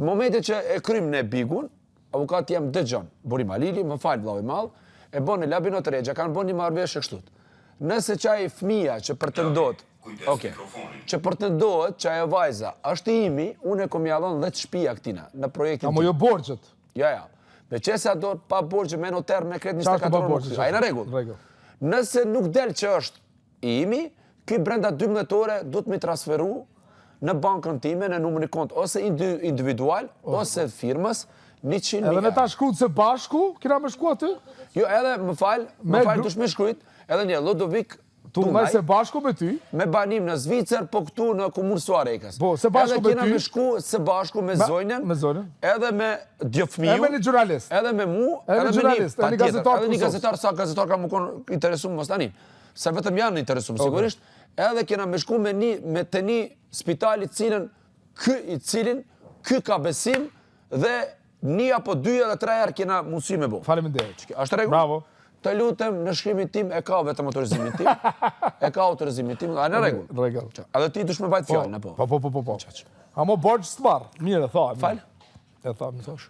Momentin që e krym në bigun, avukati jam dëgjon, Burim Alili, më fal vëllai i madh, e bën në labinot regja, kanë bën një marrëveshje kështu. Nëse çaj fëmia që pretendot, që pretendot që ajo vajza është i imi, unë e kom ia dhënë 10 shtëpia këtina në projektin. Amo jo borxhet. Ja. Me qesa do pa borxhe me noter me kredit 24 orë. Ai në rregull. Nëse nuk del që është i imi, ky brenda 12 ore duhet me transferu në bankën time, në numrin e kont ose individual ose firmës 100.000. Edhe ne ta shkruajmë së bashku, kena më shku aty? Jo, edhe më fal, dush me shkruajt, edhe një Ludovik Tunaj se bashku me ty? Me banim në Zvicër, po këtu në Komunë Suarekës. Po, se bashku me ty? Edhe kena me shku se bashku me Zonjën, edhe me Djofmiu, edhe me një gjurnalist, edhe me mu, edhe me një gazetar, sa gazetar ka më konë interesumë mos tani, se vetëm janë interesumë sigurisht, edhe kena me shku me të një spitali cilin ky ka besim dhe një apo 2 edhe 3 herë kena mundësi me bo. Faleminderit. Ashtë rregull? Bravo. Të lutem në shkrimin tim e ka vetëm autorizimin tim, a në rregull. Rregull. Edhe ti dush me bajt fjallën, apo? Po. Amo borç s'marr. Mirë, tha. Fal? E tha, më thosh.